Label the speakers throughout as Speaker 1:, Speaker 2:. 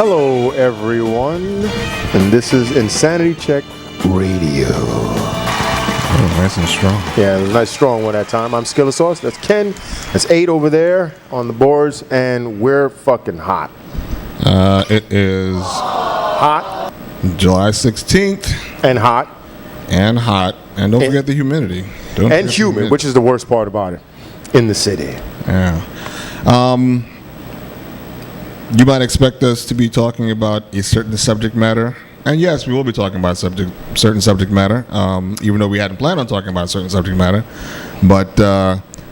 Speaker 1: Hello, everyone, and this is Insanity Check Radio.
Speaker 2: Oh, nice and strong.
Speaker 1: Yeah, nice strong one that time. I'm Skillosaurus. That's Ken. That's 8 over there on the boards, and we're fucking hot.
Speaker 2: It is
Speaker 1: Hot
Speaker 2: July 16th.
Speaker 1: and hot
Speaker 2: And hot. And don't forget the humidity.
Speaker 1: and humid, which is the worst part about it, in the city.
Speaker 2: Yeah. You might expect us to be talking about a certain subject matter. And yes, we will be talking about certain subject matter, even though we hadn't planned on talking about a certain subject matter. But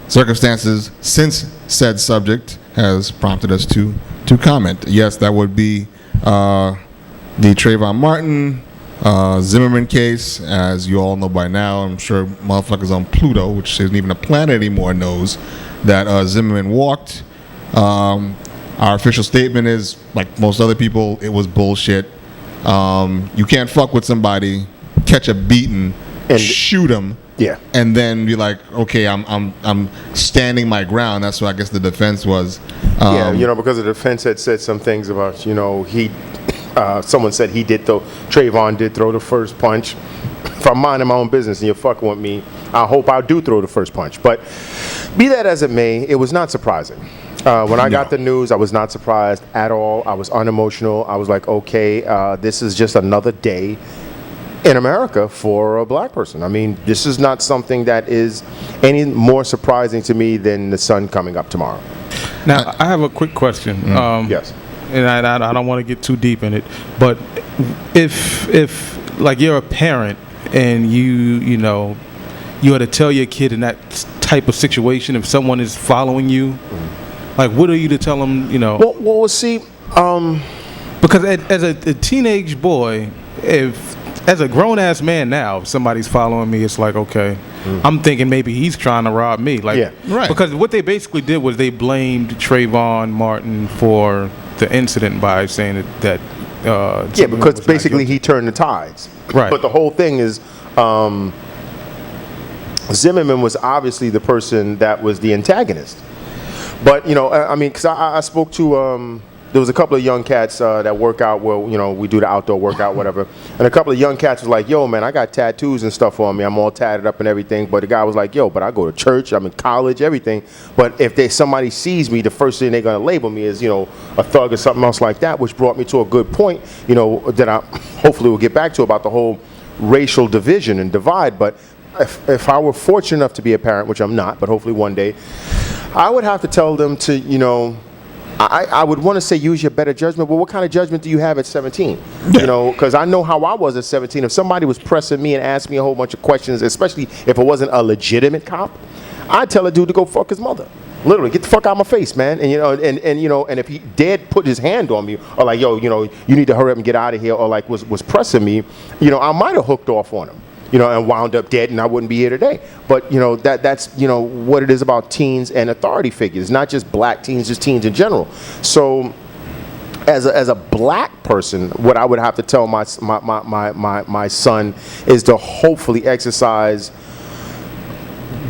Speaker 2: circumstances since said subject has prompted us to comment. Yes, that would be the Trayvon Martin Zimmerman case. As you all know by now, I'm sure motherfuckers on Pluto, which isn't even a planet anymore, knows that Zimmerman walked. Our official statement is, like most other people, it was bullshit. You can't fuck with somebody, catch a beating, and shoot him,
Speaker 1: Yeah.
Speaker 2: and then be like, okay, I'm standing my ground. That's what I guess the defense was.
Speaker 1: Yeah, because the defense had said some things about, he, someone said Trayvon did throw the first punch. If I'm minding my own business and you're fucking with me, I hope I do throw the first punch. But be that as it may, it was not surprising. When I got the news, I was not surprised at all. I was unemotional. I was like, okay, this is just another day in America for a black person. I mean, this is not something that is any more surprising to me than the sun coming up tomorrow.
Speaker 3: Now, I have a quick question.
Speaker 1: Yes.
Speaker 3: And I don't want to get too deep in it, but if like you're a parent and you had to tell your kid in that type of situation, if someone is following you, like what are you to tell them?
Speaker 1: Well, see,
Speaker 3: because as a teenage boy, as a grown ass man now, if somebody's following me, it's like, okay, I'm thinking maybe he's trying to rob me. Like,
Speaker 1: yeah,
Speaker 2: right.
Speaker 3: Because what they basically did was they blamed Trayvon Martin for the incident by saying that
Speaker 1: because basically he turned the tides.
Speaker 3: Right.
Speaker 1: But the whole thing is, Zimmerman was obviously the person that was the antagonist. But, because I spoke to, there was a couple of young cats that work out where, we do the outdoor workout, whatever. And a couple of young cats was like, yo, man, I got tattoos and stuff on me. I'm all tatted up and everything. But the guy was like, yo, but I go to church, I'm in college, everything. But if somebody sees me, the first thing they're going to label me is, a thug or something else like that, which brought me to a good point, that I hopefully will get back to about the whole racial division and divide. But if I were fortunate enough to be a parent, which I'm not, but hopefully one day, I would have to tell them to, I would want to say use your better judgment, but what kind of judgment do you have at 17?
Speaker 2: Yeah.
Speaker 1: Because I know how I was at 17. If somebody was pressing me and asked me a whole bunch of questions, especially if it wasn't a legitimate cop, I'd tell a dude to go fuck his mother. Literally, get the fuck out of my face, man. And and if he dared put his hand on me, or like, yo, you need to hurry up and get out of here, or like was pressing me, I might have hooked off on him. And wound up dead, and I wouldn't be here today. But that's what it is about teens and authority figures, not just black teens, just teens in general. So, as a black person, what I would have to tell my son is to hopefully exercise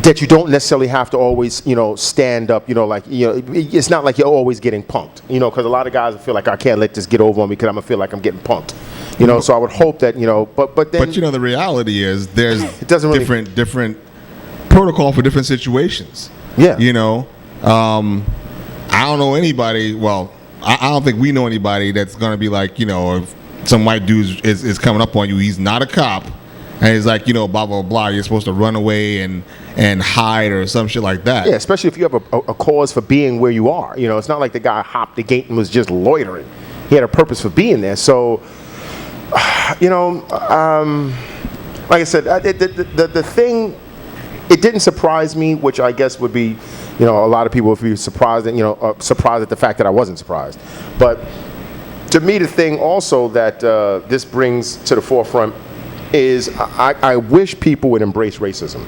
Speaker 1: that you don't necessarily have to always, stand up, it's not like you're always getting punked, because a lot of guys feel like I can't let this get over on me because I'm gonna feel like I'm getting punked. So I would hope that, but then... But,
Speaker 2: the reality is there's
Speaker 1: it doesn't really,
Speaker 2: different protocol for different situations.
Speaker 1: Yeah.
Speaker 2: I don't know anybody, well, I don't think we know anybody that's going to be like, if some white dude is coming up on you, he's not a cop, and he's like, blah, blah, blah, you're supposed to run away and hide or some shit like that.
Speaker 1: Yeah, especially if you have a cause for being where you are. It's not like the guy hopped the gate and was just loitering. He had a purpose for being there. So... like I said, the thing, it didn't surprise me, which I guess would be, a lot of people would be surprised, surprised at the fact that I wasn't surprised. But to me, the thing also that this brings to the forefront is I wish people would embrace racism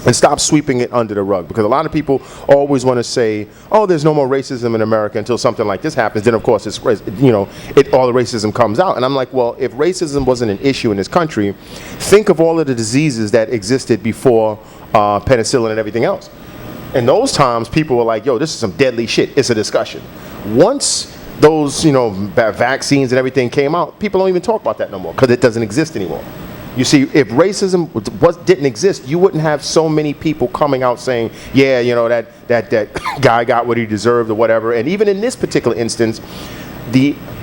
Speaker 1: and stop sweeping it under the rug, because a lot of people always want to say, oh, there's no more racism in America until something like this happens. Then of course all the racism comes out. And I'm like, well, if racism wasn't an issue in this country, think of all of the diseases that existed before penicillin and everything else. In those times, people were like, yo, this is some deadly shit. It's a discussion. Once those, vaccines and everything came out, people don't even talk about that no more because it doesn't exist anymore. You see, if racism didn't exist, you wouldn't have so many people coming out saying, yeah, that guy got what he deserved or whatever. And even in this particular instance,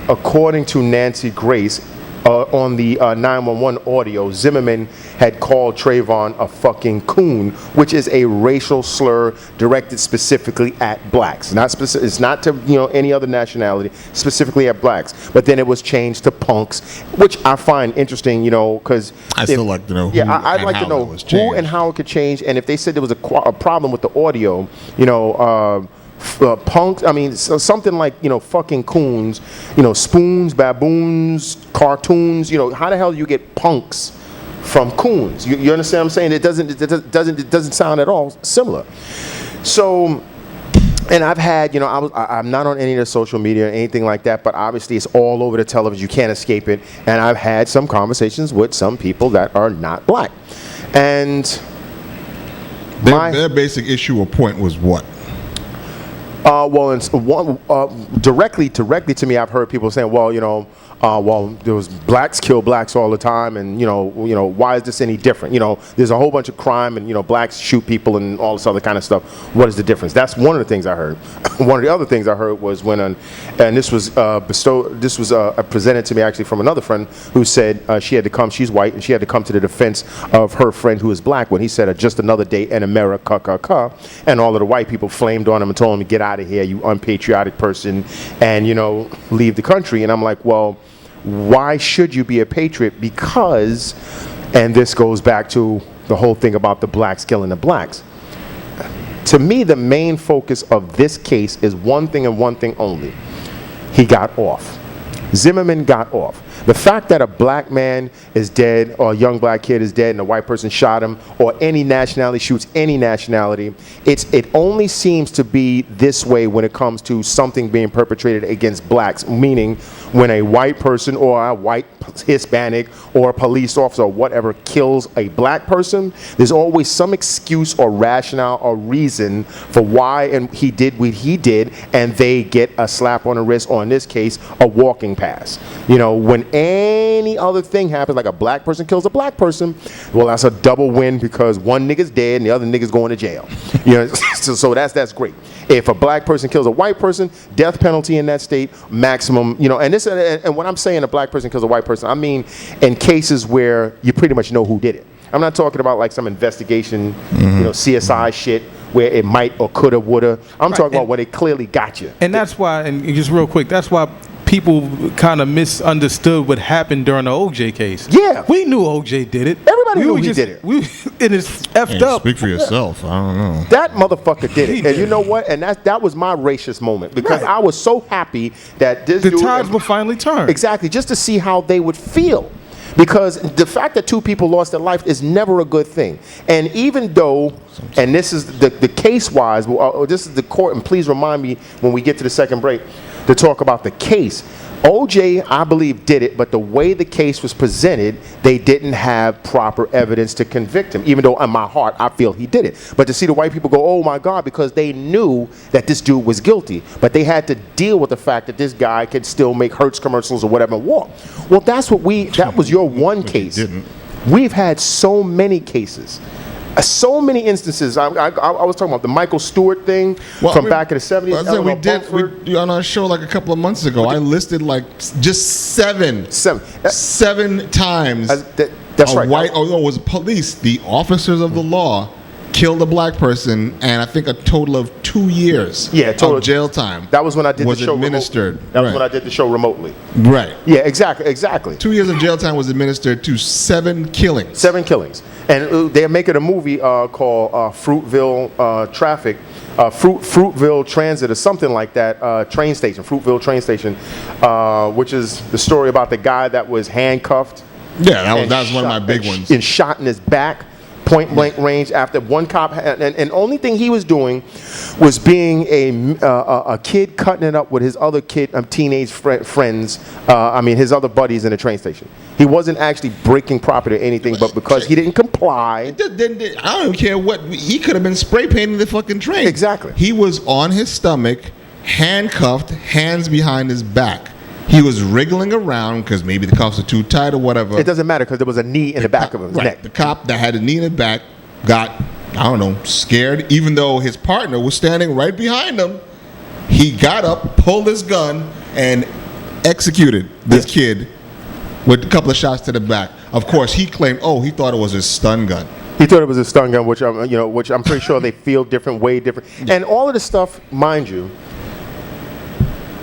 Speaker 1: according to Nancy Grace, on the 911 audio, Zimmerman had called Trayvon a fucking coon, which is a racial slur directed specifically at blacks. It's not to any other nationality, specifically at blacks. But then it was changed to punks, which I find interesting, because
Speaker 2: I still like to know.
Speaker 1: Yeah, I'd like to know who and how it could change, and if they said there was a problem with the audio, punks, something like, fucking coons, spoons, baboons, cartoons, how the hell do you get punks from coons? You understand what I'm saying? It doesn't sound at all similar. So, and I've had, I'm not on any of the social media or anything like that, but obviously it's all over the television. You can't escape it. And I've had some conversations with some people that are not black. And
Speaker 2: their basic issue or point was what?
Speaker 1: Directly to me, I've heard people saying, there was blacks kill blacks all the time, and why is this any different? There's a whole bunch of crime, and blacks shoot people and all this other kind of stuff. What is the difference? That's one of the things I heard. One of the other things I heard was and this was presented to me actually from another friend who said she had to come. She's white, and she had to come to the defense of her friend who is black when he said, "Just another day in America," and all of the white people flamed on him and told him to get out of here, you unpatriotic person, and leave the country. And I'm like, well, why should you be a patriot? Because, and this goes back to the whole thing about the blacks killing the blacks. To me, the main focus of this case is one thing and one thing only. He got off. Zimmerman got off. The fact that a black man is dead, or a young black kid is dead, and a white person shot him, or any nationality shoots any nationality, it only seems to be this way when it comes to something being perpetrated against blacks, meaning when a white person or a white Hispanic or a police officer or whatever kills a black person, there's always some excuse or rationale or reason for why and he did what he did, and they get a slap on the wrist, or in this case, a walking pass. When any other thing happens, like a black person kills a black person, well, that's a double win because one nigga's dead and the other nigga's going to jail. So that's great. If a black person kills a white person, death penalty in that state, maximum, and when I'm saying a black person kills a white person, I mean in cases where you pretty much know who did it. I'm not talking about like some investigation, CSI shit where it might or coulda, woulda. I'm talking about when they clearly got you.
Speaker 3: And that's why, and just real quick, that's why people kind of misunderstood what happened during the OJ case.
Speaker 1: Yeah.
Speaker 3: We knew OJ did it.
Speaker 1: Everybody knew he did it.
Speaker 3: It is effed up.
Speaker 2: Speak for yourself. I don't know.
Speaker 1: That motherfucker did it. And you know what? And that was my racist moment because I was so happy that this
Speaker 3: the tides will finally turn.
Speaker 1: Exactly. Just to see how they would feel. Because the fact that two people lost their life is never a good thing. And even though, and this is the case-wise, this is the court, and please remind me when we get to the second break to talk about the case. OJ, I believe, did it, but the way the case was presented, they didn't have proper evidence to convict him, even though in my heart, I feel he did it. But to see the white people go, oh my God, because they knew that this dude was guilty, but they had to deal with the fact that this guy could still make Hertz commercials or whatever and walk. Well, that was your one case. We've had so many cases. So many instances. I was talking about the Michael Stewart thing back in the 70s.
Speaker 2: We on our show like a couple of months ago. I listed like just seven times.
Speaker 1: That's right.
Speaker 2: White, it was police. The officers of the law killed a black person, and I think a total of 2 years of jail time.
Speaker 1: That was when I did the show
Speaker 2: administered.
Speaker 1: Remotely. That was when I did the show remotely.
Speaker 2: Right.
Speaker 1: Yeah, exactly.
Speaker 2: 2 years of jail time was administered to 7 killings.
Speaker 1: 7 killings. And they're making a movie called Fruitville Fruitville Transit or something like that, Fruitville train station, which is the story about the guy that was handcuffed.
Speaker 2: Yeah, that was one of my big ones.
Speaker 1: And shot in his back, point blank range, after one cop, and only thing he was doing was being a kid cutting it up with his other teenage friends, his other buddies in the train station. He wasn't actually breaking property or anything, but because he didn't comply. I
Speaker 2: don't care what, he could have been spray painting the fucking train.
Speaker 1: Exactly.
Speaker 2: He was on his stomach, handcuffed, hands behind his back. He was wriggling around because maybe the cuffs are too tight or whatever.
Speaker 1: It doesn't matter because there was a knee in the back of his neck.
Speaker 2: The cop that had a knee in the back got, I don't know, scared. Even though his partner was standing right behind him, he got up, pulled his gun, and executed this kid with a couple of shots to the back. Of course, he claimed, he thought it was his stun gun.
Speaker 1: He thought it was a stun gun, which I'm pretty sure they feel different, way different. And all of this stuff, mind you,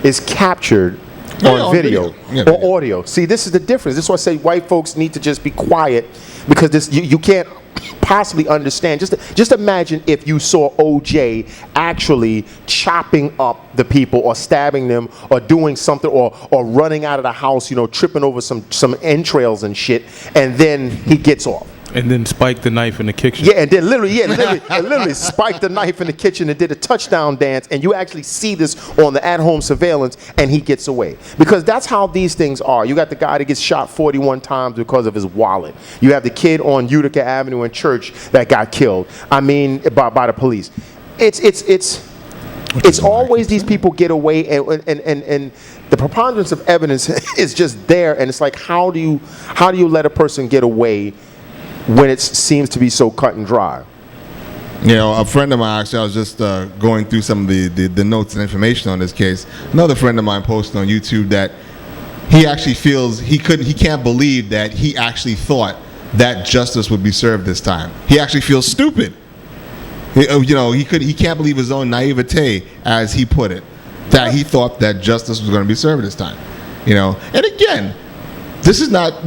Speaker 1: is captured on video or audio. See, this is the difference. This is why I say white folks need to just be quiet, because this you can't possibly understand. Just imagine if you saw OJ actually chopping up the people or stabbing them or doing something or running out of the house, tripping over some entrails and shit, and then he gets off.
Speaker 3: And then spiked the knife in the kitchen.
Speaker 1: Yeah, and then literally spiked the knife in the kitchen and did a touchdown dance, and you actually see this on the at-home surveillance, and he gets away. Because that's how these things are. You got the guy that gets shot 41 times because of his wallet. You have the kid on Utica Avenue in Church that got killed. I mean, by the police. It's always these people get away, and the preponderance of evidence is just there, and it's like, how do you let a person get away when it seems to be so cut and dry?
Speaker 2: A friend of mine, actually, I was just going through some of the notes and information on this case. Another friend of mine posted on YouTube that he actually feels he can't believe that he actually thought that justice would be served this time. He actually feels stupid. He can't believe his own naivete, as he put it, that he thought that justice was going to be served this time. And again, this is not,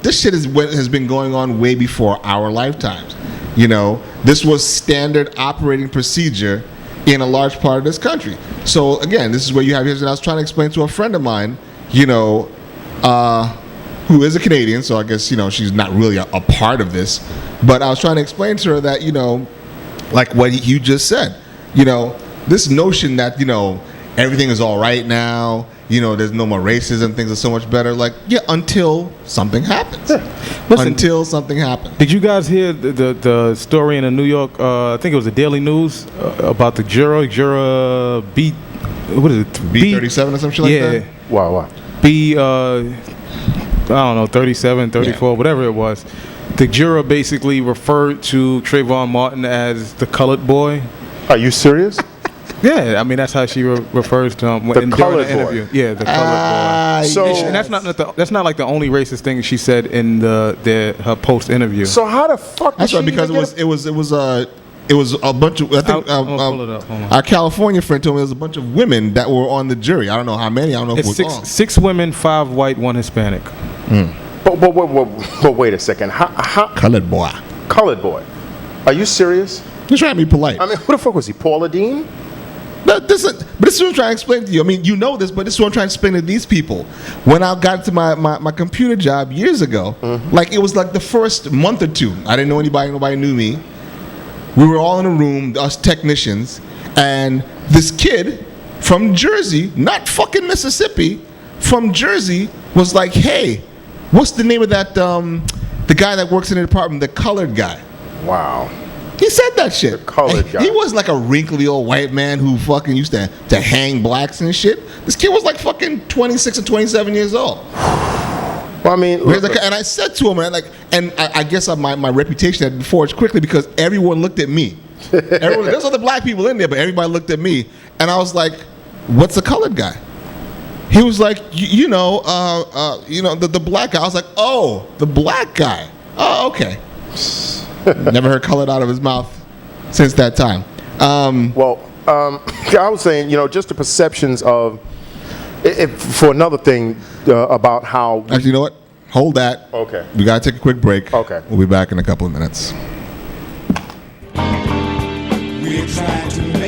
Speaker 2: this shit has been going on way before our lifetimes. This was standard operating procedure in a large part of this country. So again, this is where you have, and I was trying to explain to a friend of mine, who is a Canadian, so I guess, she's not really a part of this, but I was trying to explain to her that, like what you just said, this notion that, everything is all right now, there's no more racism, things are so much better. Like, yeah, until something happens.
Speaker 3: Listen,
Speaker 2: until something happens.
Speaker 3: Did you guys hear the story in the New York, I think it was the Daily News, about the juror B, what is it?
Speaker 2: B37 or something like that?
Speaker 3: Yeah.
Speaker 1: Wow.
Speaker 3: B, I don't know, 37, 34, whatever it was. The juror basically referred to Trayvon Martin as the colored boy.
Speaker 1: Are you serious?
Speaker 3: Yeah, I mean that's how she refers to him during the interview. Yeah, the colored boy. So, and that's not like the only racist thing she said in her post interview.
Speaker 1: So how the fuck?
Speaker 2: That's right, because it was a bunch of, I think
Speaker 3: pull it up. Hold on.
Speaker 2: Our California friend told me there was a bunch of women that were on the jury. I don't know how many. I don't know if it was all.
Speaker 3: 6 women, 5 white, 1 Hispanic.
Speaker 1: But wait a second. How
Speaker 2: colored boy?
Speaker 1: Colored boy? Are you serious?
Speaker 2: He's trying to be polite.
Speaker 1: I mean, who the fuck was he? Paula Deen?
Speaker 2: But this is what I'm trying to explain to you. I mean, you know this, but this is what I'm trying to explain to these people. When I got to my computer job years ago, like it was like the first month or two, I didn't know anybody, nobody knew me. We were all in a room, us technicians, and this kid from Jersey, not fucking Mississippi, from Jersey, was like, hey, what's the name of that, the guy that works in the department, the colored guy?
Speaker 1: Wow.
Speaker 2: He said that shit.
Speaker 1: The colored guy.
Speaker 2: He wasn't like a wrinkly old white man who fucking used to hang blacks and shit. This kid was like fucking 26 or 27 years old.
Speaker 1: Well, I mean,
Speaker 2: and I said to him, and I guess my reputation had forged quickly because everyone looked at me. There's other black people in there, but everybody looked at me, and I was like, "What's a colored guy?" He was like, the black guy. I was like, "Oh, the black guy. Oh, okay." Never heard colored out of his mouth since that time. I was saying, just the perceptions of, for another thing, about how... Actually, you know what? Hold that.
Speaker 1: Okay.
Speaker 2: We got to take a quick break.
Speaker 1: Okay.
Speaker 2: We'll be back in a couple of minutes.
Speaker 4: We're trying to make